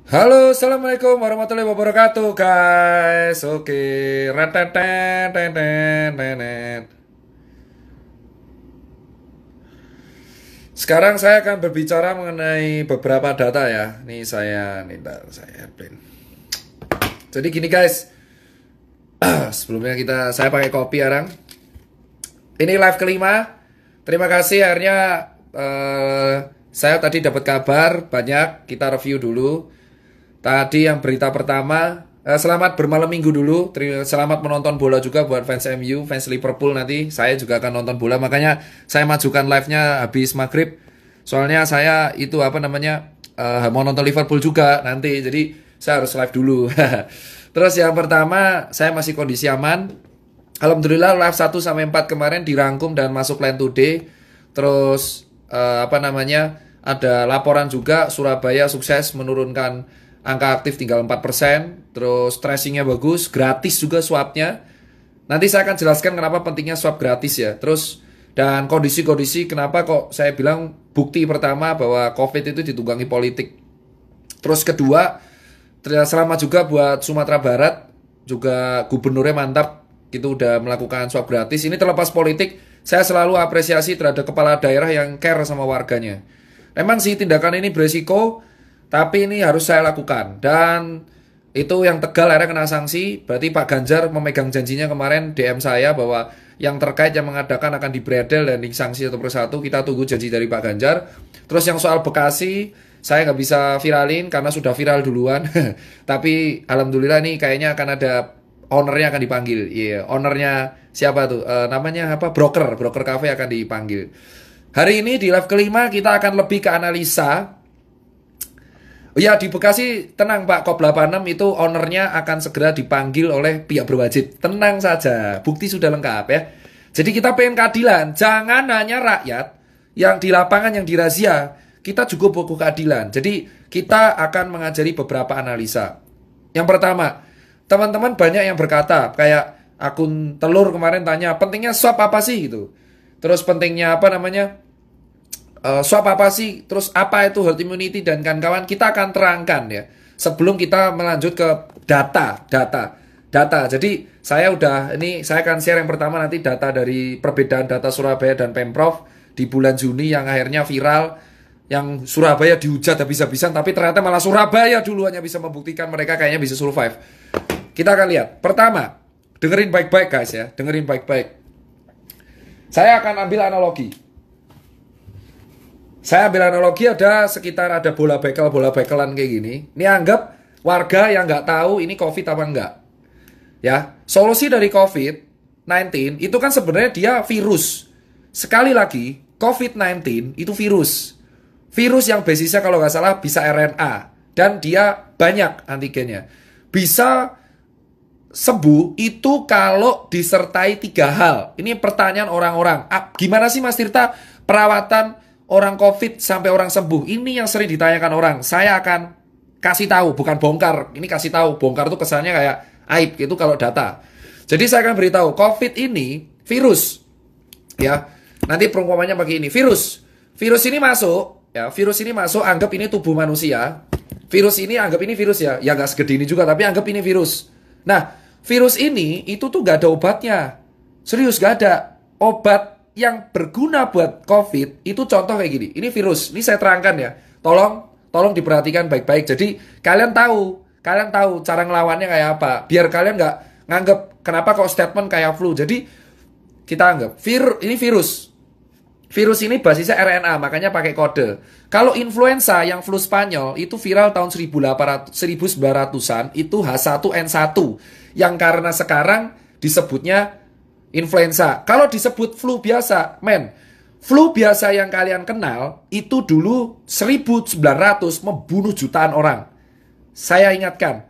Halo, assalamualaikum warahmatullahi wabarakatuh, guys. Oke, rentetet. Sekarang saya akan berbicara mengenai beberapa data ya. Nih bentar, saya airplane. Jadi gini guys, sebelumnya saya pakai kopi sekarang. Ini live kelima. Terima kasih akhirnya saya tadi dapat kabar banyak. Kita review dulu. Tadi yang berita pertama, selamat bermalam minggu dulu. Selamat menonton bola juga buat fans MU, fans Liverpool nanti. Saya juga akan nonton bola, makanya saya majukan live-nya habis maghrib. Soalnya saya itu mau nonton Liverpool juga nanti. Jadi saya harus live dulu. Terus yang pertama, saya masih kondisi aman. Alhamdulillah live 1 sampai 4 kemarin dirangkum dan masuk line today. Terus ada laporan juga Surabaya sukses menurunkan angka aktif tinggal 4%. Terus tracingnya bagus, gratis juga swabnya. Nanti saya akan jelaskan kenapa pentingnya swab gratis ya. Terus dan kondisi-kondisi kenapa kok saya bilang bukti pertama bahwa COVID itu ditunggangi politik. Terus kedua, selamat juga buat Sumatera Barat, juga gubernurnya mantap, itu udah melakukan swab gratis. Ini terlepas politik, saya selalu apresiasi terhadap kepala daerah yang care sama warganya. Memang sih tindakan ini beresiko, tapi ini harus saya lakukan. Dan itu yang Tegal akhirnya kena sanksi. Berarti Pak Ganjar memegang janjinya kemarin DM saya bahwa yang terkait yang mengadakan akan dibredel dan disanksi satu persatu. Kita tunggu janji dari Pak Ganjar. Terus yang soal Bekasi, saya nggak bisa viralin karena sudah viral duluan. Tapi alhamdulillah nih kayaknya akan ada ownernya akan dipanggil. Iya, ownernya siapa tuh? Namanya apa? Broker cafe akan dipanggil. Hari ini di live kelima kita akan lebih ke analisa. Oh ya, di Bekasi tenang Pak, COP86 itu ownernya akan segera dipanggil oleh pihak berwajib. Tenang saja, bukti sudah lengkap ya. Jadi kita pengen keadilan, jangan hanya rakyat yang di lapangan yang dirazia. Kita juga butuh keadilan. Jadi kita akan mengajari beberapa analisa. Yang pertama, teman-teman banyak yang berkata, kayak akun telur kemarin tanya, pentingnya swab apa sih gitu. Terus pentingnya swab apa sih? Terus apa itu herd immunity dan kawan-kawan? Kita akan terangkan ya. Sebelum kita melanjut ke data. Jadi saya akan share yang pertama nanti data dari perbedaan data Surabaya dan Pemprov di bulan Juni yang akhirnya viral. Yang Surabaya dihujat habis-habisan, tapi ternyata malah Surabaya duluan yang bisa membuktikan mereka kayaknya bisa survive. Kita akan lihat. Pertama, dengerin baik-baik guys ya. Dengerin baik-baik. Saya akan ambil analogi. Ada bola bekelan kayak gini. Ini anggap warga yang nggak tahu ini COVID apa enggak. Ya, solusi dari COVID-19 itu kan sebenarnya dia virus. Sekali lagi, COVID-19 itu virus. Virus yang basisnya kalau nggak salah bisa RNA. Dan dia banyak antigennya. Bisa sembuh itu kalau disertai 3 hal. Ini pertanyaan orang-orang. Gimana sih Mas Tirta perawatan orang COVID sampai orang sembuh? Ini yang sering ditanyakan orang. Saya akan kasih tahu, bukan bongkar. Ini kasih tahu. Bongkar tuh kesannya kayak aib gitu kalau data. Jadi saya akan beritahu, COVID ini virus. Ya. Nanti perumpamannya pakai ini. Virus ini masuk, ya. Virus ini masuk, anggap ini tubuh manusia. Virus ini anggap ini virus ya. Ya nggak segede ini juga, tapi anggap ini virus. Nah, virus ini itu tuh nggak ada obatnya. Serius nggak ada obat yang berguna buat COVID. Itu contoh kayak gini. Ini virus. Ini saya terangkan ya. Tolong diperhatikan baik-baik. Jadi kalian tahu cara ngelawannya kayak apa. Biar kalian nggak nganggep kenapa kok statement kayak flu. Jadi kita anggap ini virus. Virus ini basisnya RNA, makanya pakai kode. Kalau influenza yang flu Spanyol itu viral tahun 1900-an, itu H1N1. Yang karena sekarang disebutnya influenza. Kalau disebut flu biasa, flu biasa yang kalian kenal itu dulu 1900 membunuh jutaan orang. Saya ingatkan,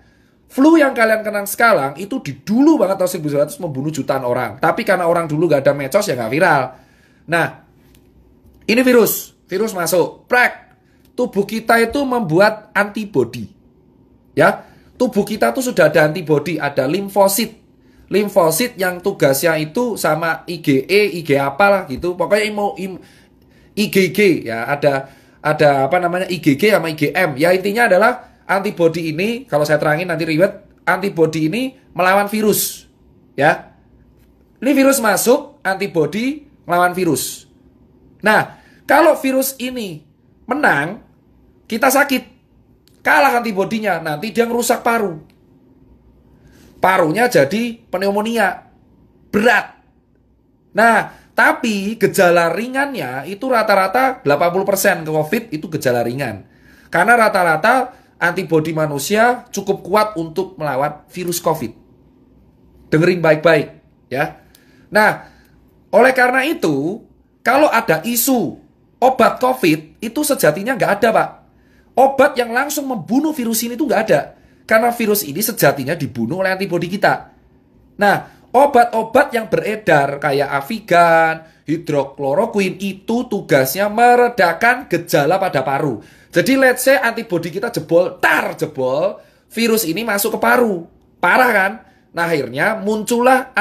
flu yang kalian kenal sekarang itu di dulu banget tahun 1900 membunuh jutaan orang. Tapi karena orang dulu gak ada medsos ya gak viral. Nah, ini virus masuk. Tubuh kita itu membuat antibodi. Ya, tubuh kita tuh sudah ada antibodi, ada limfosit. Limfosit yang tugasnya itu sama IgE, IG apalah gitu. Pokoknya IgG ya, ada IgG sama IgM. Ya intinya adalah antibodi ini, kalau saya terangin nanti ribet, antibodi ini melawan virus. Ya. Ini virus masuk, antibodi melawan virus. Nah, kalau virus ini menang, kita sakit. Kalah antibodinya, nanti dia ngerusak paru. Parunya jadi pneumonia. Berat. Nah, tapi gejala ringannya itu rata-rata 80% COVID itu gejala ringan. Karena rata-rata antibodi manusia cukup kuat untuk melawan virus COVID. Dengerin baik-baik, ya. Nah, oleh karena itu, kalau ada isu obat COVID, itu sejatinya nggak ada, Pak. Obat yang langsung membunuh virus ini itu nggak ada. Karena virus ini sejatinya dibunuh oleh antibodi kita. Nah, obat-obat yang beredar kayak Avigan, hidrokloroquine itu tugasnya meredakan gejala pada paru. Jadi let's say antibodi kita jebol, virus ini masuk ke paru. Parah kan? Nah akhirnya muncullah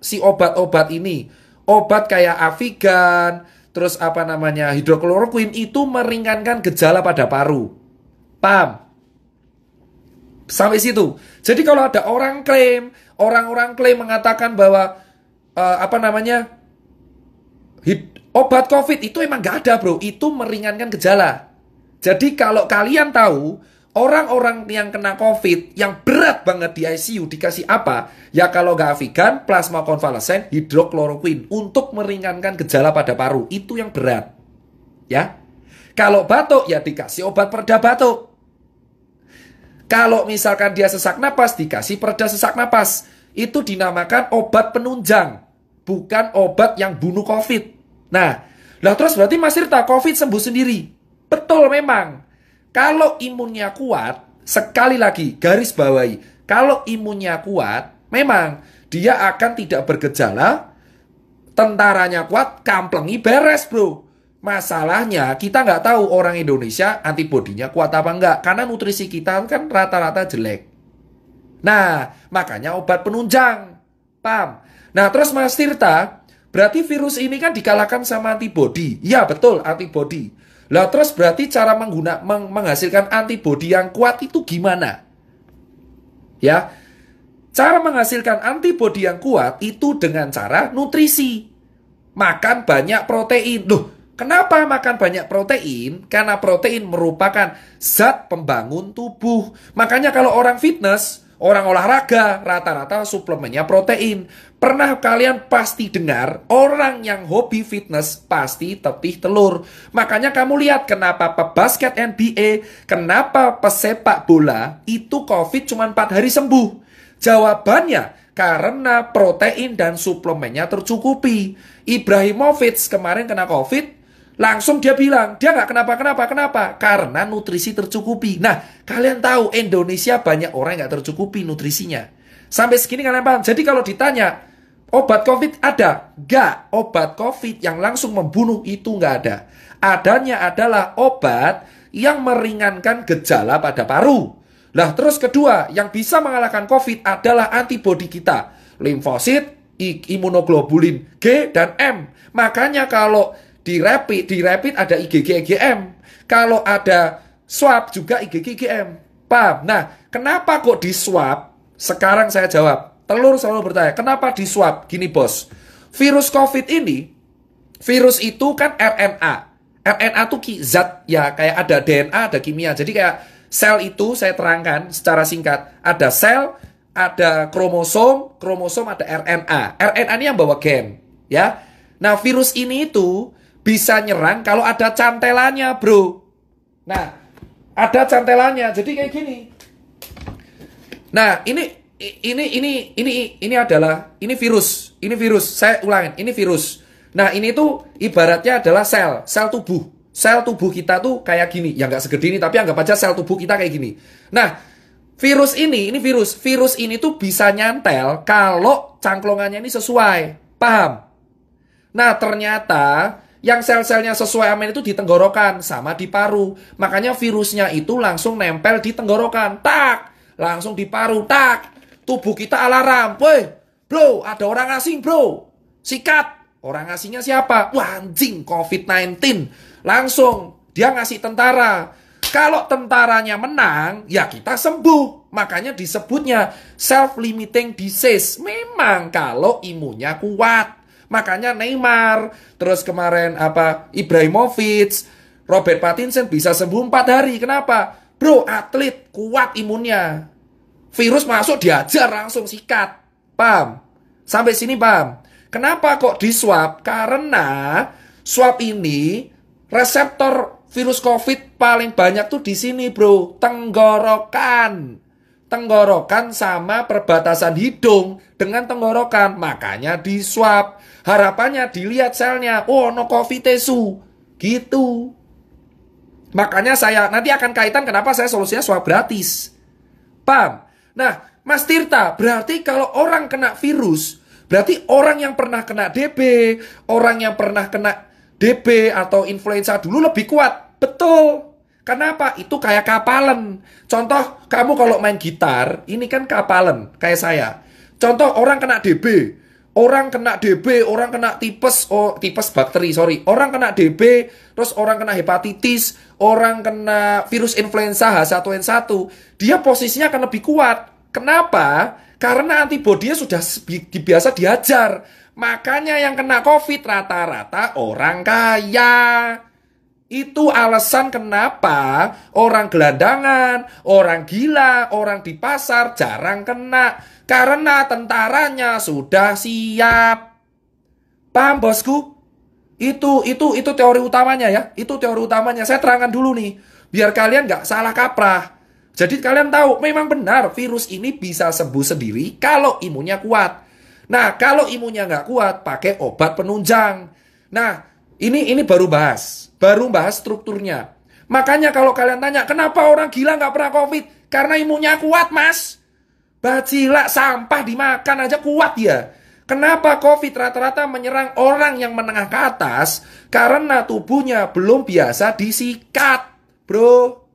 si obat-obat ini. Obat kayak Avigan, terus hidrokloroquine itu meringankan gejala pada paru. Paham? Sampai situ. Jadi kalau ada orang klaim mengatakan bahwa obat COVID itu emang gak ada, bro. Itu meringankan gejala. Jadi kalau kalian tahu orang-orang yang kena COVID yang berat banget di ICU dikasih apa? Ya kalau gak Avigan, plasma konvalesen, hidrokloroquine untuk meringankan gejala pada paru. Itu yang berat. Ya. Kalau batuk ya dikasih obat pereda batuk. Kalau misalkan dia sesak napas, dikasih pereda sesak napas. Itu dinamakan obat penunjang. Bukan obat yang bunuh COVID. Nah, terus berarti Mas Tirta, COVID sembuh sendiri. Betul memang. Kalau imunnya kuat, sekali lagi, garis bawahi. Kalau imunnya kuat, memang dia akan tidak bergejala. Tentaranya kuat, kamplengi beres, bro. Masalahnya kita nggak tahu orang Indonesia antibodinya kuat apa enggak. Karena nutrisi kita kan rata-rata jelek. Nah, makanya obat penunjang. Paham? Nah, terus Mas Tirta, berarti virus ini kan dikalahkan sama antibodi. Ya, betul, antibodi. Lah, terus berarti cara menghasilkan antibodi yang kuat itu gimana? Ya, cara menghasilkan antibodi yang kuat itu dengan cara nutrisi. Makan banyak protein. Loh, kenapa makan banyak protein? Karena protein merupakan zat pembangun tubuh. Makanya kalau orang fitness, orang olahraga, rata-rata suplemennya protein. Pernah kalian pasti dengar, orang yang hobi fitness pasti tetih telur. Makanya kamu lihat kenapa pebasket NBA, kenapa pesepak bola, itu COVID cuma 4 hari sembuh. Jawabannya, karena protein dan suplemennya tercukupi. Ibrahimovic kemarin kena COVID, langsung dia bilang, dia nggak kenapa. Karena nutrisi tercukupi. Nah, kalian tahu Indonesia banyak orang yang nggak tercukupi nutrisinya. Sampai segini kalian paham? Jadi kalau ditanya, obat COVID ada? Nggak. Obat COVID yang langsung membunuh itu nggak ada. Adanya adalah obat yang meringankan gejala pada paru. Nah, terus kedua, yang bisa mengalahkan COVID adalah antibodi kita. Limfosit, imunoglobulin G dan M. Makanya kalau di rapid ada IgG IgM. Kalau ada swab juga IgG IgM. Paham? Nah, kenapa kok di swab? Sekarang saya jawab. Telur selalu bertanya, kenapa di swab? Gini bos, virus COVID ini, virus itu kan RNA. RNA itu zat, ya kayak ada DNA, ada kimia. Jadi kayak sel itu saya terangkan secara singkat. Ada sel, ada kromosom ada RNA. RNA ini yang bawa gen. Ya. Nah, virus ini itu bisa nyerang kalau ada cantelannya, bro. Nah, ada cantelannya. Jadi kayak gini. Nah, ini adalah virus. Ini virus. Saya ulangin, ini virus. Nah, ini tuh ibaratnya adalah sel tubuh. Sel tubuh kita tuh kayak gini. Ya nggak segede ini, tapi anggap aja sel tubuh kita kayak gini. Nah, virus ini virus. Virus ini tuh bisa nyantel kalau cangklongannya ini sesuai. Paham? Nah, ternyata yang sel-selnya sesuai amin itu di tenggorokan sama di paru. Makanya virusnya itu langsung nempel di tenggorokan. Tak! Langsung di paru. Tak! Tubuh kita alarm. Woi, bro, ada orang asing, bro. Sikat. Orang asingnya siapa? Wah, anjing, COVID-19. Langsung dia ngasih tentara. Kalau tentaranya menang, ya kita sembuh. Makanya disebutnya self-limiting disease. Memang kalau imunnya kuat. Makanya Neymar, terus kemarin Ibrahimovic, Robert Pattinson bisa sembuh 4 hari. Kenapa? Bro, atlet kuat imunnya. Virus masuk diajar langsung sikat. Paham? Sampai sini paham? Kenapa kok di swab? Karena swab ini reseptor virus COVID paling banyak tuh di sini, bro. Tenggorokan. Tenggorokan sama perbatasan hidung dengan tenggorokan. Makanya di swab. Harapannya dilihat selnya. Oh, no COVID tesu. Gitu. Makanya saya nanti akan kaitan kenapa saya solusinya swab gratis. Paham? Nah, Mas Tirta, berarti kalau orang kena virus, berarti orang yang pernah kena DB, orang yang pernah kena DB atau influenza dulu lebih kuat. Betul. Kenapa? Itu kayak kapalan. Contoh, kamu kalau main gitar, ini kan kapalan, kayak saya. Contoh, orang kena DB, orang kena DB, orang kena tipes, tipes bakteri, sorry. Orang kena DB, terus orang kena hepatitis, orang kena virus influenza H1N1, dia posisinya akan lebih kuat. Kenapa? Karena antibodinya sudah biasa diajar. Makanya yang kena COVID rata-rata orang kaya. Itu alasan kenapa orang gelandangan, orang gila, orang di pasar jarang kena. Karena tentaranya sudah siap. Paham bosku? Itu teori utamanya ya. Itu teori utamanya. Saya terangkan dulu nih. Biar kalian nggak salah kaprah. Jadi kalian tahu, memang benar virus ini bisa sembuh sendiri kalau imunnya kuat. Nah, kalau imunnya nggak kuat, pakai obat penunjang. Nah, ini baru bahas strukturnya. Makanya kalau kalian tanya, kenapa orang gila nggak pernah COVID? Karena imunnya kuat, mas. Bacila sampah dimakan aja kuat ya. Kenapa COVID rata-rata menyerang orang yang menengah ke atas? Karena tubuhnya belum biasa disikat, bro.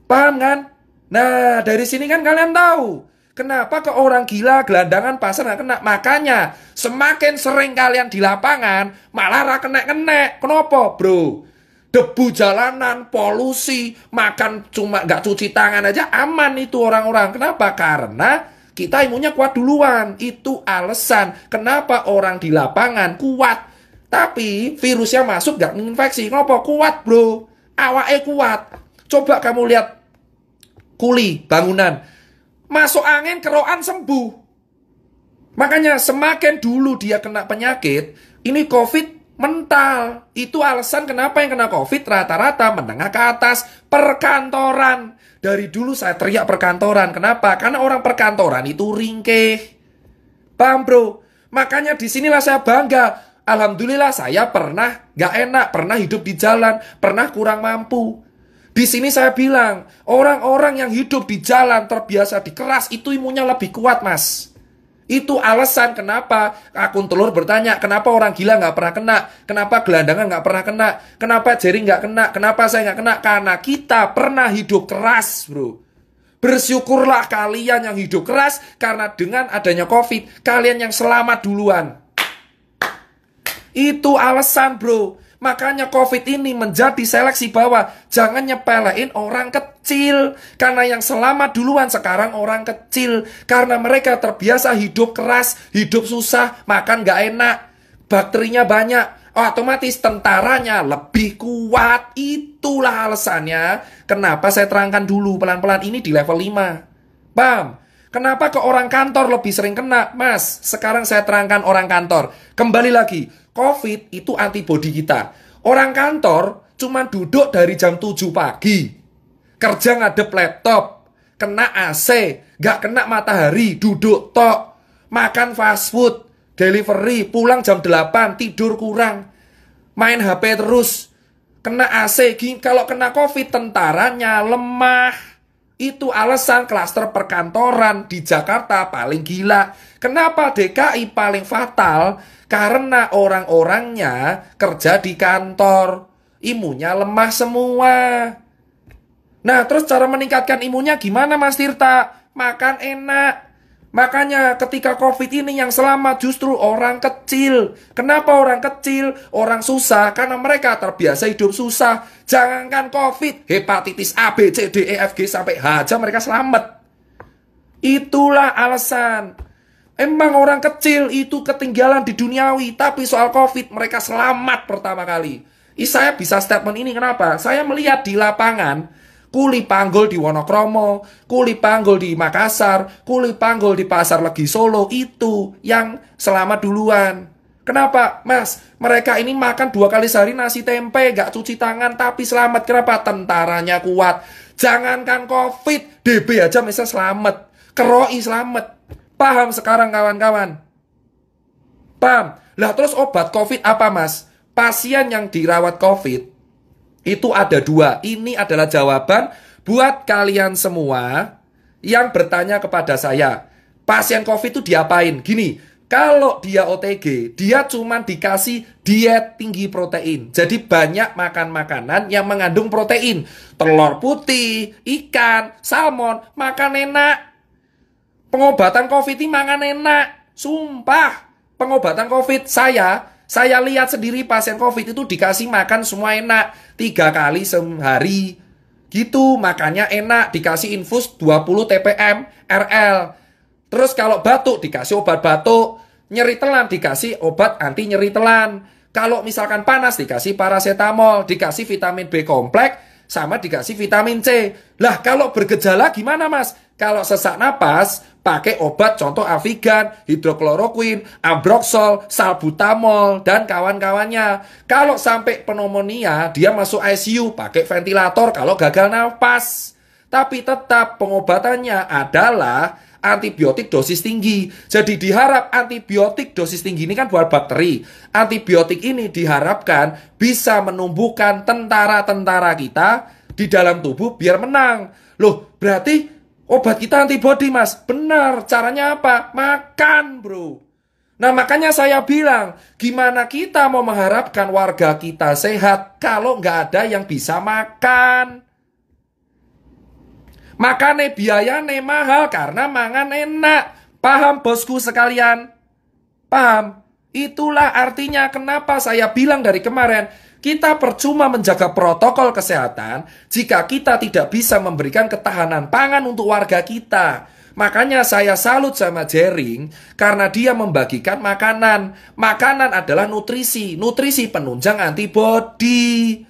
Paham kan? Nah, dari sini kan kalian tahu kenapa ke orang gila, gelandangan, pasar nggak kena. Makanya semakin sering kalian di lapangan, malah kena. Kenapa, bro? Debu jalanan, polusi, makan cuma nggak cuci tangan aja aman itu orang-orang. Kenapa? Karena kita imunnya kuat duluan. Itu alasan kenapa orang di lapangan kuat. Tapi virusnya masuk nggak menginfeksi. Kenapa? Kuat, bro. Awake kuat. Coba kamu lihat kuli, bangunan. Masuk angin, kerokan sembuh. Makanya semakin dulu dia kena penyakit, ini COVID mental. Itu alasan kenapa yang kena COVID rata-rata menengah ke atas, perkantoran. Dari dulu saya teriak perkantoran. Kenapa? Karena orang perkantoran itu ringkih. Paham, bro? Makanya disinilah saya bangga. Alhamdulillah saya pernah gak enak, pernah hidup di jalan, pernah kurang mampu. Di sini saya bilang, orang-orang yang hidup di jalan terbiasa dikeras, itu imunnya lebih kuat, mas. Itu alasan kenapa akun telur bertanya, kenapa orang gila nggak pernah kena, kenapa gelandangan nggak pernah kena, kenapa Jerry nggak kena, kenapa saya nggak kena, karena kita pernah hidup keras, bro. Bersyukurlah kalian yang hidup keras, karena dengan adanya COVID, kalian yang selamat duluan. Itu alasan, bro. Makanya COVID ini menjadi seleksi bahwa jangan nyepelein orang kecil. Karena yang selamat duluan sekarang orang kecil. Karena mereka terbiasa hidup keras, hidup susah, makan gak enak. Bakterinya banyak. Otomatis tentaranya lebih kuat. Itulah alasannya kenapa saya terangkan dulu pelan-pelan ini di level 5. Paham? Kenapa ke orang kantor lebih sering kena? Mas, sekarang saya terangkan orang kantor. Kembali lagi. COVID itu antibodi kita. Orang kantor cuma duduk dari jam 7 pagi. Kerja ngadep laptop. Kena AC. Gak kena matahari. Duduk tok. Makan fast food. Delivery. Pulang jam 8. Tidur kurang. Main HP terus. Kena AC. Kalau kena COVID tentaranya lemah. Itu alasan klaster perkantoran di Jakarta paling gila. Kenapa DKI paling fatal? Karena orang-orangnya kerja di kantor. Imunnya lemah semua. Nah, terus cara meningkatkan imunnya gimana, Mas Tirta? Makan enak. Makanya ketika COVID ini yang selamat justru orang kecil. Kenapa orang kecil? Orang susah karena mereka terbiasa hidup susah. Jangankan COVID, hepatitis A, B, C, D, E, F, G sampai H aja mereka selamat. Itulah alasan. Emang orang kecil itu ketinggalan di duniawi, tapi soal COVID mereka selamat pertama kali. Saya bisa statement ini kenapa? Saya melihat di lapangan kuli panggul di Wonokromo, kuli panggul di Makassar, kuli panggul di Pasar Legi Solo, itu yang selamat duluan. Kenapa? Mas, mereka ini makan 2 kali sehari nasi tempe, gak cuci tangan, tapi selamat. Kenapa? Tentaranya kuat. Jangankan COVID, DB aja misalnya selamat. Keroi selamat. Paham sekarang kawan-kawan? Paham? Lah terus obat COVID apa, Mas? Pasien yang dirawat COVID itu ada 2. Ini adalah jawaban buat kalian semua yang bertanya kepada saya. Pasien COVID itu diapain? Gini, kalau dia OTG, dia cuma dikasih diet tinggi protein. Jadi banyak makan makanan yang mengandung protein. Telur putih, ikan, salmon, makan enak. Pengobatan COVID ini makan enak. Sumpah, pengobatan COVID saya lihat sendiri pasien COVID itu dikasih makan semua enak. 3 kali sehari. Gitu, makannya enak. Dikasih infus 20 TPM RL. Terus kalau batuk dikasih obat batuk. Nyeri telan dikasih obat anti nyeri telan. Kalau misalkan panas dikasih paracetamol. Dikasih vitamin B kompleks. Sama dikasih vitamin C. Lah kalau bergejala gimana, Mas? Kalau sesak napas, pakai obat contoh Avigan, hidrokloroquin, ambroxol, salbutamol, dan kawan-kawannya. Kalau sampai pneumonia, dia masuk ICU, pakai ventilator kalau gagal nafas. Tapi tetap pengobatannya adalah antibiotik dosis tinggi. Jadi diharap antibiotik dosis tinggi ini kan buat bakteri. Antibiotik ini diharapkan bisa menumbuhkan tentara-tentara kita di dalam tubuh biar menang. Loh, berarti obat kita antibody, Mas. Benar, caranya apa? Makan, bro. Nah, makanya saya bilang, gimana kita mau mengharapkan warga kita sehat kalau nggak ada yang bisa makan? Makanya biayanya mahal karena mangan enak. Paham, bosku sekalian? Paham? Itulah artinya kenapa saya bilang dari kemarin, kita percuma menjaga protokol kesehatan jika kita tidak bisa memberikan ketahanan pangan untuk warga kita. Makanya saya salut sama Jering karena dia membagikan makanan. Makanan adalah nutrisi, nutrisi penunjang antibodi.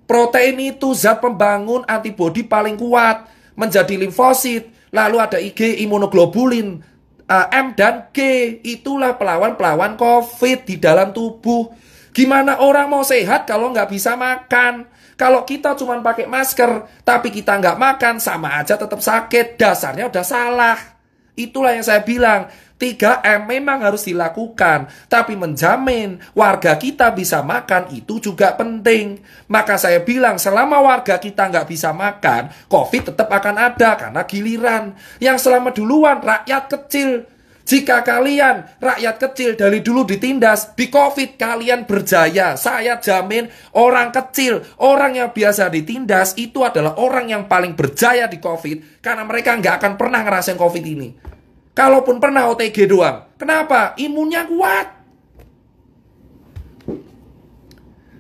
Protein itu zat pembangun antibodi paling kuat. Menjadi limfosit, lalu ada IG, imunoglobulin, M dan G. Itulah pelawan-pelawan COVID di dalam tubuh. Gimana orang mau sehat kalau nggak bisa makan? Kalau kita cuma pakai masker, tapi kita nggak makan, sama aja tetap sakit. Dasarnya udah salah. Itulah yang saya bilang. 3M memang harus dilakukan, tapi menjamin warga kita bisa makan itu juga penting. Maka saya bilang selama warga kita nggak bisa makan, COVID tetap akan ada karena giliran. Yang selama duluan rakyat kecil. Jika kalian rakyat kecil dari dulu ditindas, di COVID kalian berjaya. Saya jamin orang kecil, orang yang biasa ditindas itu adalah orang yang paling berjaya di COVID karena mereka nggak akan pernah ngerasain COVID ini. Kalaupun pernah OTG doang. Kenapa? Imunnya kuat.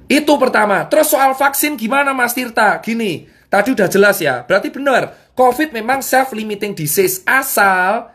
Itu pertama. Terus soal vaksin gimana, Mas Tirta? Gini, tadi udah jelas ya. Berarti benar, COVID memang self-limiting disease asal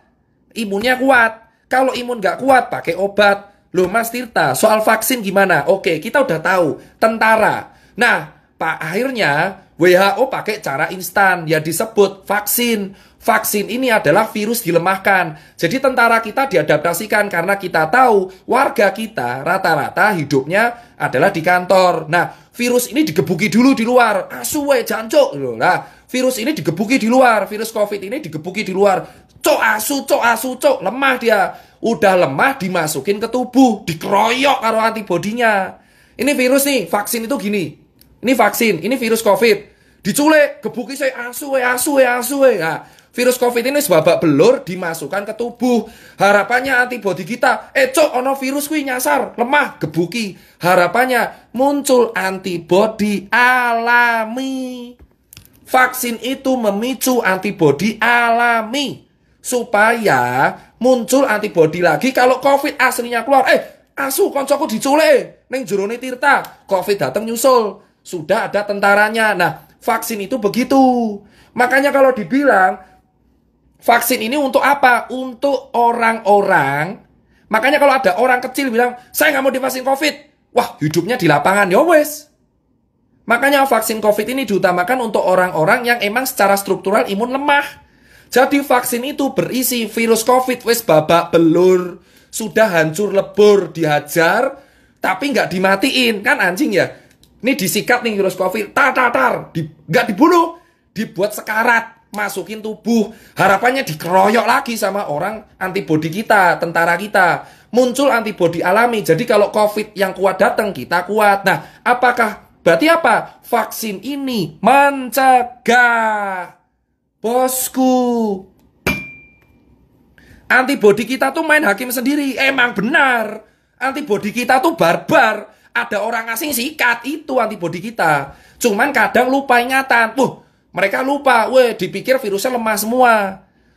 imunnya kuat. Kalau imun nggak kuat, pakai obat. Loh, Mas Tirta, soal vaksin gimana? Oke, kita udah tahu. Tentara. Nah, Pak, akhirnya WHO pakai cara instan. Ya disebut vaksin. Vaksin ini adalah virus dilemahkan. Jadi tentara kita diadaptasikan karena kita tahu warga kita rata-rata hidupnya adalah di kantor. Nah, virus ini digebuki dulu di luar. Asuwe jancuk. Nah, virus ini digebuki di luar. Virus COVID ini digebuki di luar. Cok asu, lemah dia. Udah lemah dimasukin ke tubuh, dikeroyok karo antibodinya. Ini virus nih, vaksin itu gini. Ini vaksin, ini virus COVID. Diculik, gebuki saya asu. Nah, virus COVID ini sebabak belur dimasukkan ke tubuh. Harapannya antibodi kita, cok ono virus kuwi nyasar, lemah, gebuki. Harapannya muncul antibodi alami. Vaksin itu memicu antibodi alami. supaya muncul antibodi lagi kalau COVID aslinya keluar. Asu koncoku diculik ning jerone Tirta, COVID datang nyusul. Sudah ada tentaranya. Nah, vaksin itu begitu. Makanya kalau dibilang vaksin ini untuk apa? Untuk orang-orang. Makanya kalau ada orang kecil bilang, saya nggak mau divaksin COVID. Wah, hidupnya di lapangan. Ya wes. Makanya vaksin COVID ini diutamakan untuk orang-orang yang emang secara struktural imun lemah. Jadi vaksin itu berisi virus COVID. Wes babak belur. Sudah hancur lebur, dihajar. Tapi nggak dimatiin. Kan anjing ya. Ini disikat nih virus COVID. Nggak dibunuh. Dibuat sekarat. Masukin tubuh, harapannya dikeroyok lagi sama orang antibodi kita, tentara kita. Muncul antibodi alami. Jadi kalau COVID yang kuat datang, kita kuat. Nah, berarti apa? Vaksin ini mencegah. Bosku. Antibodi kita tuh main hakim sendiri. Emang benar. Antibodi kita tuh barbar. Ada orang asing sikat, itu antibodi kita. Cuman kadang lupa ingatan. Mereka lupa, dipikir virusnya lemah semua.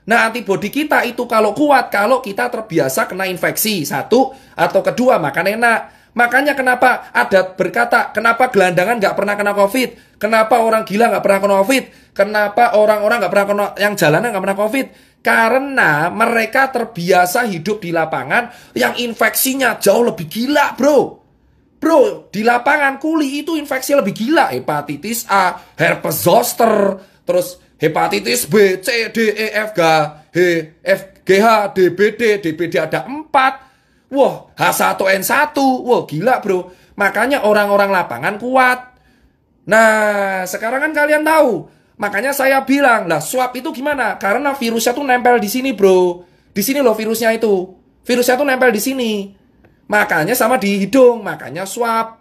Nah, antibodi kita itu kalau kuat, kalau kita terbiasa kena infeksi. Satu, atau kedua, makan enak. Makanya kenapa ada berkata, kenapa gelandangan nggak pernah kena COVID? Kenapa orang gila nggak pernah kena COVID? Kenapa orang-orang nggak pernah kena, yang jalanan nggak pernah COVID? Karena mereka terbiasa hidup di lapangan yang infeksinya jauh lebih gila, bro. Bro, di lapangan kuli itu infeksi lebih gila. Hepatitis A, herpes zoster, terus hepatitis B, C, D, E, F, G, H, DBD ada 4. Wah, H1N1. Wah, gila bro. Makanya orang-orang lapangan kuat. Nah, sekarang kan kalian tahu. Makanya saya bilang, lah swab itu gimana? Karena virusnya tuh nempel di sini bro. Di sini loh virusnya itu. Virusnya tuh nempel di sini. Makanya sama di hidung, makanya swab.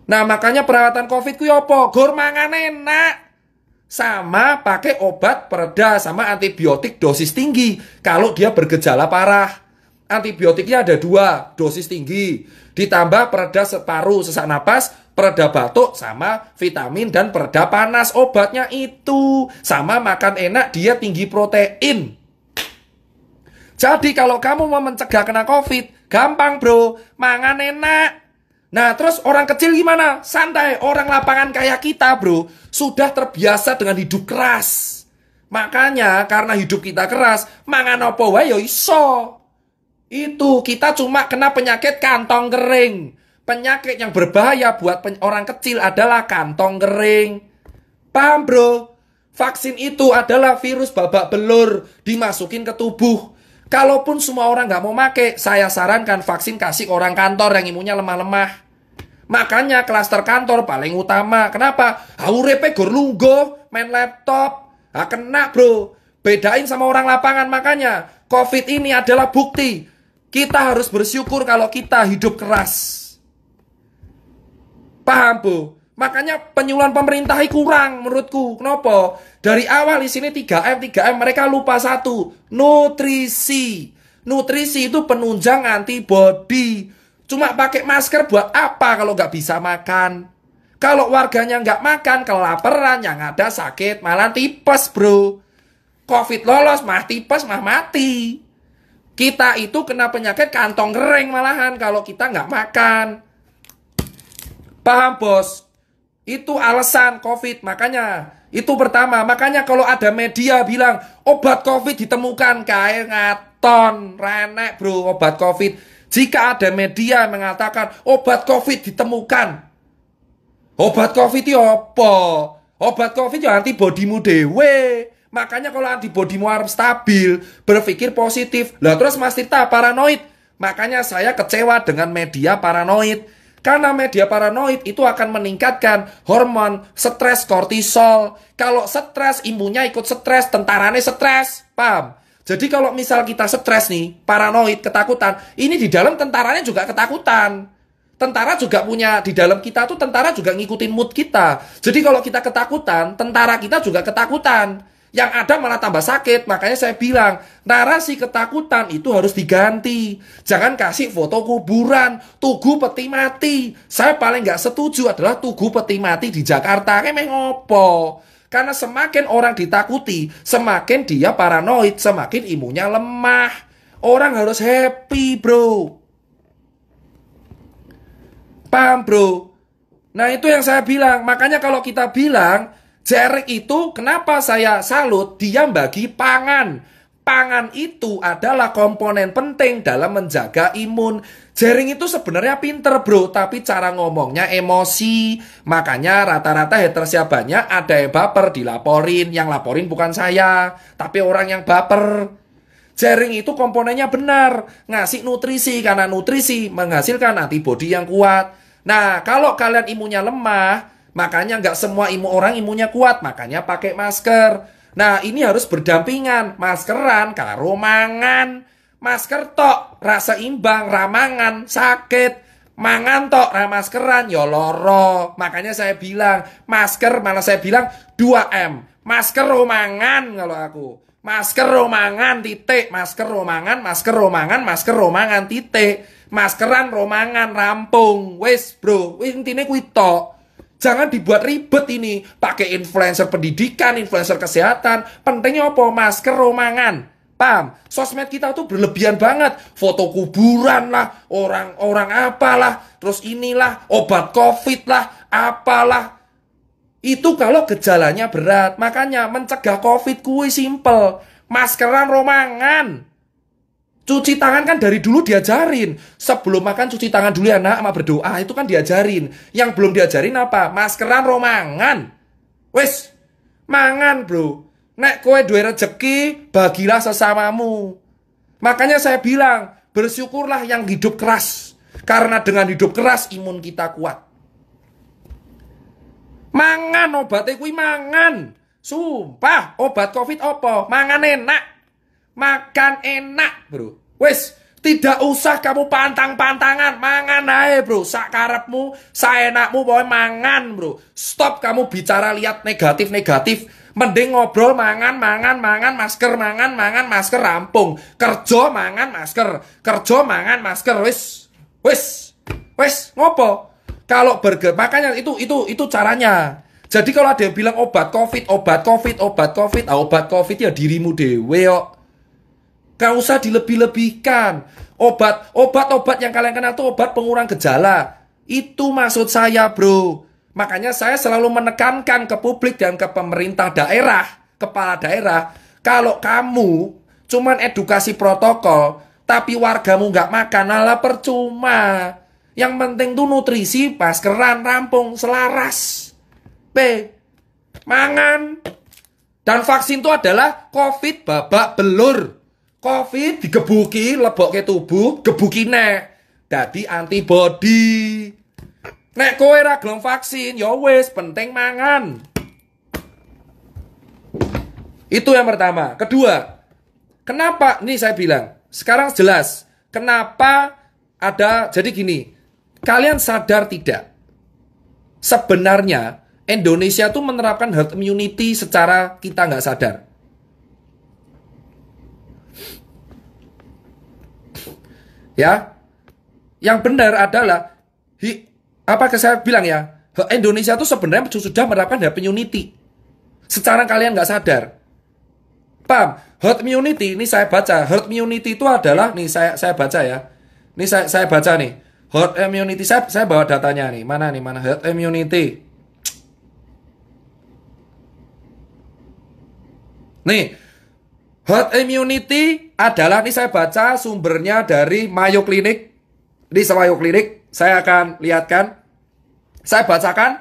Nah, makanya perawatan COVID ku apa? Gor mangan enak. Sama pakai obat pereda sama antibiotik dosis tinggi kalau dia bergejala parah. Antibiotiknya ada 2, dosis tinggi. Ditambah pereda paru, sesak napas, pereda batuk, sama vitamin dan pereda panas. Obatnya itu. Sama makan enak, dia tinggi protein. Jadi kalau kamu mau mencegah kena COVID, gampang bro, mangan enak. Nah terus orang kecil gimana? Santai, orang lapangan kayak kita bro, sudah terbiasa dengan hidup keras. Makanya karena hidup kita keras, mangan apa wae yo iso. Itu kita cuma kena penyakit kantong kering. Penyakit yang berbahaya buat orang kecil adalah kantong kering. Paham bro? Vaksin itu adalah virus babak belur dimasukin ke tubuh. Kalaupun semua orang nggak mau make, saya sarankan vaksin kasih orang kantor yang imunnya lemah-lemah. Makanya klaster kantor paling utama. Kenapa? Urepe gor lungguh, main laptop. Kena bro. Bedain sama orang lapangan. Makanya COVID ini adalah bukti. Kita harus bersyukur kalau kita hidup keras. Paham bu? Makanya penyuluhan pemerintah kurang menurutku. Kenapa? Dari awal di sini 3M mereka lupa satu, nutrisi. Nutrisi itu penunjang antibodi. Cuma pakai masker buat apa kalau nggak bisa makan? Kalau warganya nggak makan, kelaparan, yang ada sakit, malah tipes bro. COVID lolos, mah tipes, mah mati. Kita itu kena penyakit kantong kering malahan kalau kita nggak makan. Paham bos? Itu alasan COVID, makanya itu pertama. Makanya kalau ada media bilang obat COVID ditemukan, kayak ngaton, renek bro obat COVID. Jika ada media yang mengatakan obat COVID ditemukan, obat COVID itu apa? Obat COVID itu antibodimu dewe. Makanya kalau antibodimu harus stabil, berpikir positif. Lah terus Mas Tirta paranoid. Makanya saya kecewa dengan media paranoid. Karena media paranoid itu akan meningkatkan hormon stres kortisol. Kalau stres, imunnya ikut stres, tentaranya stres. Paham? Jadi kalau misal kita stres nih, paranoid, ketakutan, ini di dalam tentaranya juga ketakutan. Tentara juga punya, di dalam kita tuh tentara juga ngikutin mood kita. Jadi kalau kita ketakutan, tentara kita juga ketakutan. Yang ada malah tambah sakit. Makanya saya bilang, narasi ketakutan itu harus diganti. Jangan kasih foto kuburan, tugu peti mati. Saya paling nggak setuju adalah tugu peti mati di Jakarta. Kayak ngopo. Karena semakin orang ditakuti, semakin dia paranoid, semakin imunnya lemah. Orang harus happy, bro. Paham, bro? Nah, itu yang saya bilang. Makanya kalau kita bilang, Jering itu kenapa saya salut, dia bagi pangan. Pangan itu adalah komponen penting dalam menjaga imun. Jering itu sebenarnya pinter, bro, tapi cara ngomongnya emosi. Makanya rata-rata hatersnya banyak, ada yang baper dilaporin. Yang laporin bukan saya, tapi orang yang baper. Jering itu komponennya benar, ngasih nutrisi, karena nutrisi menghasilkan antibodi yang kuat. Nah, kalau kalian imunnya lemah, makanya nggak semua orang imunnya kuat, makanya pakai masker. Nah, ini harus berdampingan. Maskeran karo mangan. Masker tok rasa imbang, ramangan sakit. Mangan tok ramaskeran ya loro. Makanya saya bilang, masker malah saya bilang 2M. Masker romangan kalau aku. Masker romangan titik, masker romangan, masker romangan, masker romangan titik. Maskeran romangan rampung. Wes, bro, intine kuwi tok. Jangan dibuat ribet ini. Pakai influencer pendidikan, influencer kesehatan. Pentingnya apa? Masker romangan. Paham? Sosmed kita tuh berlebihan banget. Foto kuburan lah, orang-orang apalah, terus inilah, obat COVID lah, apalah. Itu kalau gejalanya berat. Makanya mencegah COVID kuwi simple. Maskeran romangan. Cuci tangan kan dari dulu diajarin. Sebelum makan cuci tangan dulu ya nak, sama berdoa. Itu kan diajarin. Yang belum diajarin apa? Maskeran romangan. Wes, mangan bro. Nek kowe duwe rezeki, bagilah sesamamu. Makanya saya bilang, bersyukurlah yang hidup keras. Karena dengan hidup keras, imun kita kuat. Mangan obatnya kuwi mangan. Sumpah, obat COVID apa? Mangan enak. Makan enak, bro. Wes, tidak usah kamu pantang-pantangan. Mangan aja, bro. Sakarepmu, saenakmu, pokoknya mangan, bro. Stop kamu bicara lihat negatif-negatif. Mending ngobrol mangan, masker, mangan, masker, rampung. Kerja, mangan, masker. Kerja, mangan, masker. Wes, ngopo? Kalau burger, makanya itu caranya. Jadi kalau ada yang bilang obat COVID ya dirimu dewe kok. Gak usah dilebih-lebihkan. Obat yang kalian kenal itu obat pengurang gejala. Itu maksud saya, bro. Makanya saya selalu menekankan ke publik dan ke pemerintah daerah, kepala daerah, kalau kamu cuman edukasi protokol, tapi wargamu gak makan, alah percuma. Yang penting tuh nutrisi, maskeran, rampung, selaras. Mangan. Dan vaksin itu adalah COVID babak belur. COVID digebuki, lebok ke tubuh, gebuki nek. Dadi antibody. Nek kowe ra gelem vaksin, ya wis penting mangan. Itu yang pertama. Kedua, kenapa? Ini saya bilang, sekarang jelas. Kenapa ada, jadi gini, kalian sadar tidak? Sebenarnya, Indonesia tuh menerapkan herd immunity secara kita nggak sadar. Ya, yang benar adalah saya bilang ya, Indonesia itu sebenarnya sudah menerapkan herd immunity. Secara kalian nggak sadar. Paham? Herd immunity, ini saya baca. Herd immunity itu adalah, nih saya baca ya. Ini saya baca nih. Herd immunity, saya bawa datanya nih. Mana herd immunity. Nih, herd immunity adalah, ini saya baca sumbernya dari Mayo Clinic. Di Mayo Clinic, saya akan lihatkan. Saya bacakan,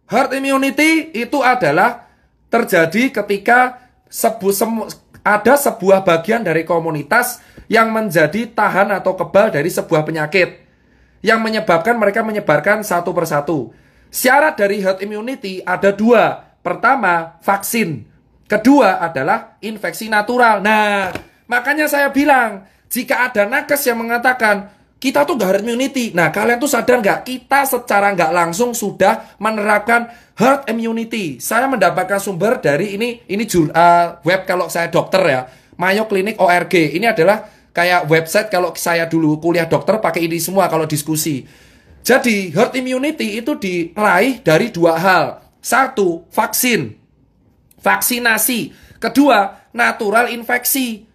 herd immunity itu adalah terjadi ketika ada sebuah bagian dari komunitas yang menjadi tahan atau kebal dari sebuah penyakit yang menyebabkan mereka menyebarkan satu persatu. Syarat dari herd immunity ada dua. Pertama, vaksin. Kedua adalah infeksi natural. Nah, makanya saya bilang, jika ada nakes yang mengatakan, kita tuh gak herd immunity. Nah, kalian tuh sadar gak? Kita secara gak langsung sudah menerapkan herd immunity. Saya mendapatkan sumber dari ini web kalau saya dokter ya. Mayo Clinic ORG. Ini adalah kayak website kalau saya dulu kuliah dokter pakai ini semua kalau diskusi. Jadi, herd immunity itu diraih dari dua hal. Satu, vaksin. vaksinasi. Kedua, natural infeksi.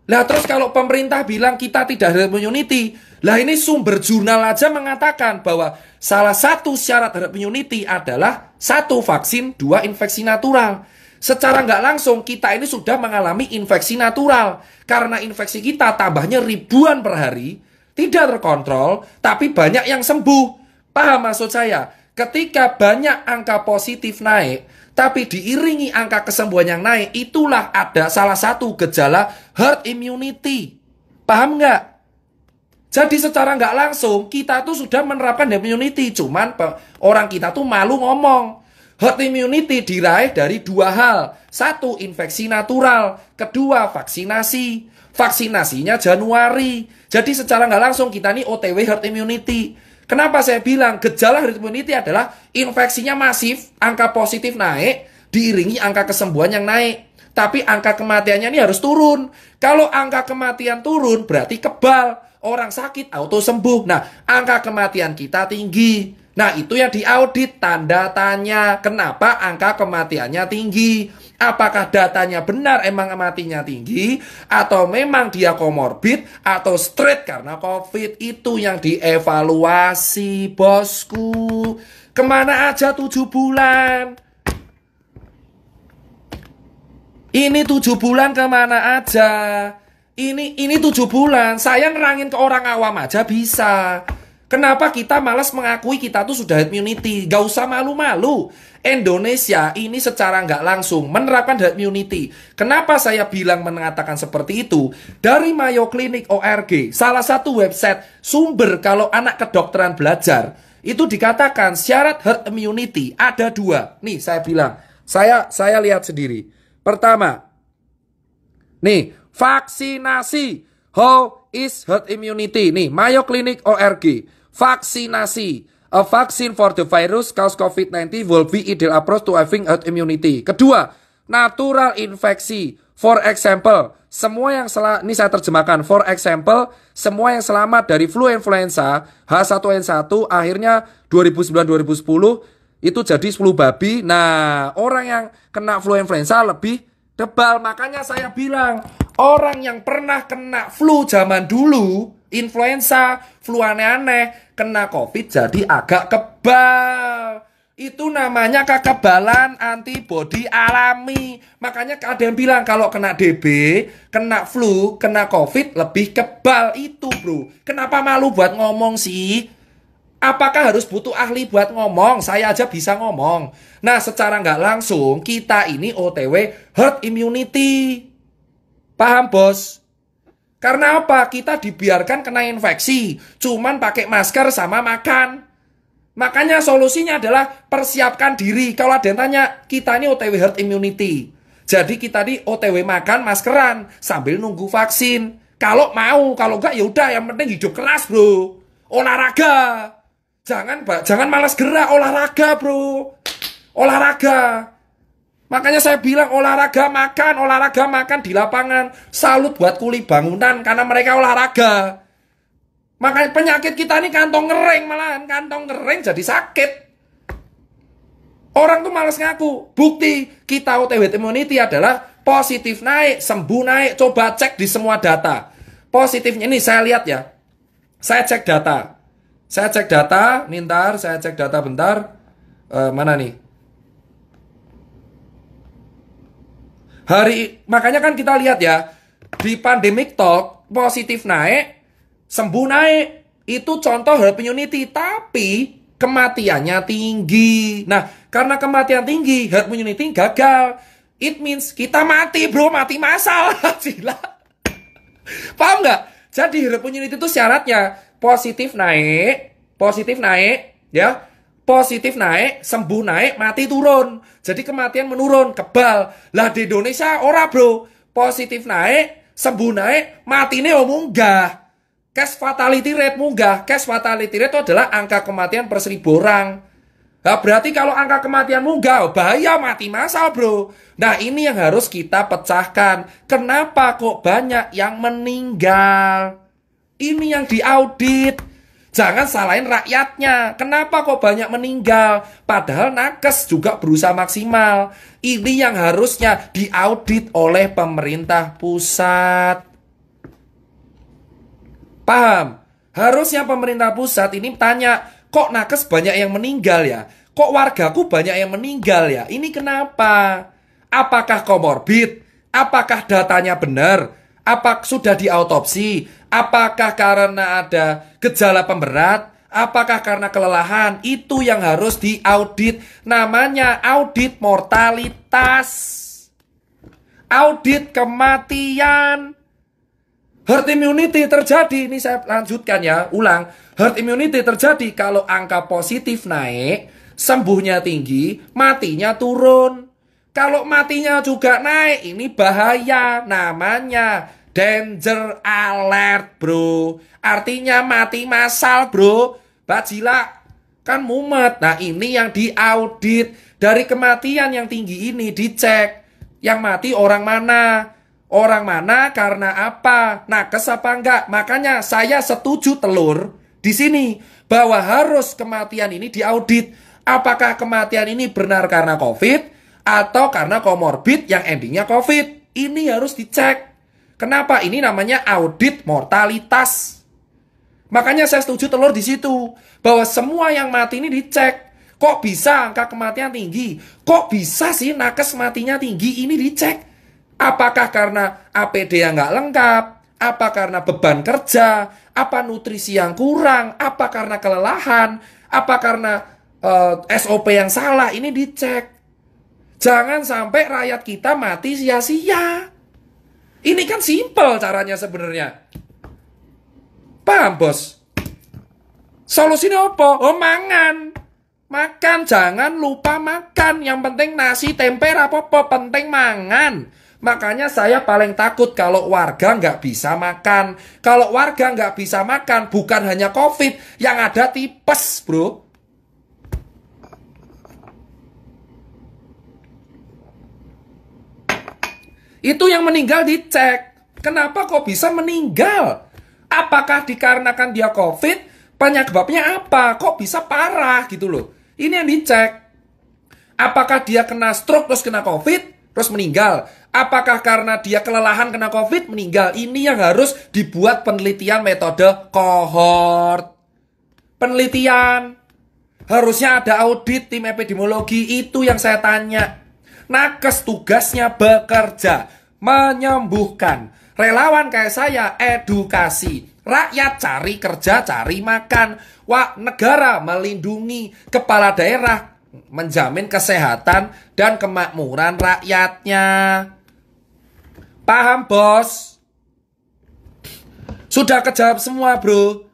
Lah terus kalau pemerintah bilang kita tidak herd immunity, lah ini sumber jurnal aja mengatakan bahwa salah satu syarat herd immunity adalah 1 vaksin, 2 infeksi natural. Secara nggak langsung kita ini sudah mengalami infeksi natural. Karena infeksi kita tambahnya ribuan per hari, tidak terkontrol, tapi banyak yang sembuh. Paham maksud saya? Ketika banyak angka positif naik, tapi diiringi angka kesembuhan yang naik, itulah ada salah satu gejala herd immunity. Paham nggak? Jadi secara nggak langsung, kita tuh sudah menerapkan herd immunity. Cuman orang kita tuh malu ngomong. Herd immunity diraih dari 2 hal. 1, infeksi natural. Kedua, vaksinasi. Vaksinasinya Januari. Jadi secara nggak langsung kita nih OTW herd immunity. Kenapa saya bilang gejala herd immunity adalah infeksinya masif, angka positif naik, diiringi angka kesembuhan yang naik. Tapi angka kematiannya ini harus turun. Kalau angka kematian turun berarti kebal. Orang sakit auto sembuh. Nah, angka kematian kita tinggi. Nah, itu yang diaudit, tanda tanya. Kenapa angka kematiannya tinggi? Apakah datanya benar emang matinya tinggi? Atau memang dia komorbid? Atau straight karena COVID? Itu yang dievaluasi, bosku. Kemana aja 7 bulan? Ini 7 bulan kemana aja? Ini 7 bulan. Saya nerangin ke orang awam aja bisa. Kenapa kita malas mengakui kita tuh sudah herd immunity? Gak usah malu-malu. Indonesia ini secara nggak langsung menerapkan herd immunity. Kenapa saya bilang mengatakan seperti itu? Dari Mayo Clinic ORG, salah satu website sumber kalau anak kedokteran belajar, itu dikatakan syarat herd immunity ada 2. Nih saya bilang, saya lihat sendiri. Pertama, nih vaksinasi. How is herd immunity? Nih Mayo Clinic ORG. Vaksinasi. A vaccine for the virus cause COVID-19 will be ideal approach to having herd immunity. Kedua, natural infeksi. For example, semua yang ini saya terjemahkan. For example, semua yang selamat dari flu influenza H1N1 akhirnya 2009-2010 itu jadi flu babi. Nah, orang yang kena flu influenza lebih tebal. Makanya saya bilang, orang yang pernah kena flu zaman dulu, influenza, flu aneh-aneh, kena COVID jadi agak kebal. Itu namanya kekebalan antibodi alami. Makanya ada yang bilang kalau kena DB, kena flu, kena COVID lebih kebal. Itu bro. Kenapa malu buat ngomong sih? Apakah harus butuh ahli buat ngomong? Saya aja bisa ngomong. Nah, secara nggak langsung kita ini OTW herd immunity. Paham bos? Karena apa? Kita dibiarkan kena infeksi, cuman pakai masker sama makan. Makanya solusinya adalah persiapkan diri. Kalau ada yang tanya, kita ini OTW herd immunity. Jadi kita ini OTW makan maskeran sambil nunggu vaksin. Kalau mau, kalau enggak ya udah, yang penting hidup keras bro. Olahraga. Jangan malas gerak, olahraga bro. Olahraga. Makanya saya bilang olahraga makan di lapangan. Salut buat kuli bangunan karena mereka olahraga. Makanya penyakit kita ini kantong kering malahan. Kantong kering jadi sakit. Orang tuh malas ngaku. Bukti kita OTW immunity adalah positif naik, sembuh naik. Coba cek di semua data. Positifnya ini saya lihat ya. Saya cek data. Saya cek data. Nintar, saya cek data bentar. Mana nih? Makanya kan kita lihat ya, di pandemic talk positif naik, sembuh naik, itu contoh herd immunity, tapi kematiannya tinggi. Nah, karena kematian tinggi, herd immunity gagal. It means kita mati bro, mati massal. Gila. Paham nggak? Jadi herd immunity itu syaratnya positif naik, ya. Positif naik, sembuh naik, mati turun. Jadi kematian menurun, kebal. Lah di Indonesia ora bro. Positif naik, sembuh naik, mati ini munggah. Case fatality rate munggah. Case fatality rate itu adalah angka kematian per 1000 orang. Nah berarti kalau angka kematian munggah, bahaya mati massal bro. Nah ini yang harus kita pecahkan. Kenapa kok banyak yang meninggal? Ini yang diaudit. Jangan salahin rakyatnya. Kenapa kok banyak meninggal? Padahal nakes juga berusaha maksimal. Ini yang harusnya diaudit oleh pemerintah pusat. Paham? Harusnya pemerintah pusat ini tanya, kok nakes banyak yang meninggal ya? Kok wargaku banyak yang meninggal ya? Ini kenapa? Apakah komorbid? Apakah datanya benar? Apakah sudah diautopsi? Apakah karena ada gejala pemberat? Apakah karena kelelahan? Itu yang harus diaudit. Namanya audit mortalitas. Audit kematian. Herd immunity terjadi. Ini saya lanjutkan ya, ulang. Herd immunity terjadi kalau angka positif naik, sembuhnya tinggi, matinya turun. Kalau matinya juga naik, ini bahaya. Namanya danger alert, bro. Artinya mati massal, bro. Bajila, kan mumet. Nah, ini yang diaudit. Dari kematian yang tinggi ini dicek. Yang mati orang mana? Orang mana karena apa? Nakes apa enggak? Makanya saya setuju telur di sini bahwa harus kematian ini diaudit. Apakah kematian ini benar karena COVID? Atau karena komorbid yang endingnya COVID. Ini harus dicek. Kenapa? Ini namanya audit mortalitas. Makanya saya setuju telur di situ. Bahwa semua yang mati ini dicek. Kok bisa angka kematian tinggi? Kok bisa sih nakes matinya tinggi? Ini dicek. Apakah karena APD yang nggak lengkap? Apa karena beban kerja? Apa nutrisi yang kurang? Apa karena kelelahan? Apa karena SOP yang salah? Ini dicek. Jangan sampai rakyat kita mati sia-sia. Ini kan simpel caranya sebenarnya. Paham, bos? Solusinya apa? Oh, mangan. Makan, jangan lupa makan. Yang penting nasi, tempe, apa-apa. Penting mangan. Makanya saya paling takut kalau warga nggak bisa makan. Kalau warga nggak bisa makan, bukan hanya COVID, yang ada tipes, bro. Itu yang meninggal dicek. Kenapa kok bisa meninggal? Apakah dikarenakan dia COVID? Penyebabnya apa? Kok bisa parah gitu loh. Ini yang dicek. Apakah dia kena stroke terus kena COVID? Terus meninggal. Apakah karena dia kelelahan kena COVID? Meninggal. Ini yang harus dibuat penelitian metode kohort. Penelitian. Harusnya ada audit tim epidemiologi. Itu yang saya tanya. Nakes tugasnya bekerja, menyembuhkan. Relawan kayak saya edukasi. Rakyat cari kerja, cari makan. Wah, negara melindungi. Kepala daerah menjamin kesehatan dan kemakmuran rakyatnya. Paham, bos? Sudah kejawab semua, bro.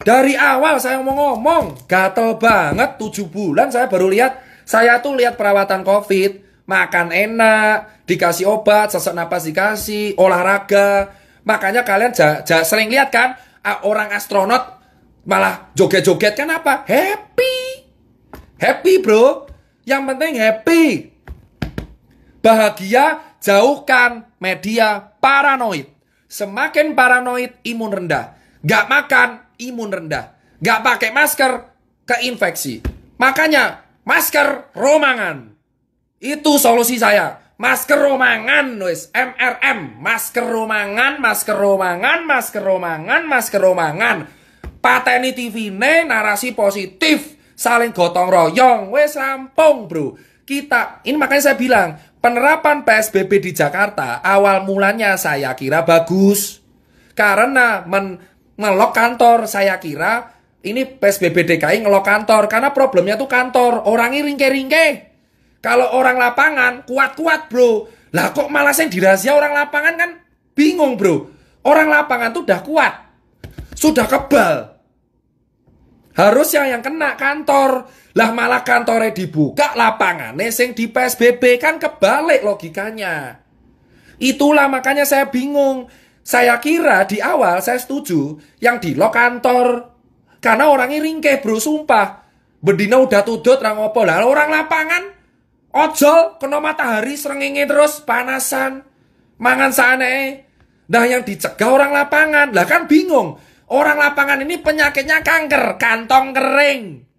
Dari awal saya mau ngomong, gatel banget 7 bulan saya baru lihat. Saya tuh lihat perawatan COVID, makan enak, dikasih obat, sesak napas dikasih, olahraga. Makanya kalian sering lihat kan, orang astronot malah joget-joget kan apa? Happy. Happy, bro. Yang penting happy. Bahagia, jauhkan media paranoid. Semakin paranoid, imun rendah. Gak makan, imun rendah. Gak pakai masker, keinfeksi. Makanya masker romangan. Itu solusi saya. Masker romangan, wis. MRM. Masker romangan, masker romangan, masker romangan, masker romangan. Pateni TV ne narasi positif. Saling gotong royong. Wis rampung, bro. Ini makanya saya bilang, penerapan PSBB di Jakarta awal mulanya saya kira bagus. Karena ngelok kantor, saya kira ini PSBB DKI ngelok kantor. Karena problemnya tuh kantor. Orangnya ringke-ringke. Kalau orang lapangan, kuat-kuat, bro. Lah kok malah yang dirahasia orang lapangan kan bingung, bro. Orang lapangan tuh udah kuat. Sudah kebal. Harusnya yang kena kantor. Lah malah kantornya dibuka, lapangannya sing di PSBB. Kan kebalik logikanya. Itulah makanya saya bingung. Saya kira di awal saya setuju yang di lock kantor. Karena orangnya ringkeh, bro, sumpah. Bedina udah tudut rangopo. Lah orang lapangan ojol kena matahari srengenge terus panasan. Mangan sane. Nah yang dicegah orang lapangan. Lah kan bingung. Orang lapangan ini penyakitnya kanker, kantong kering.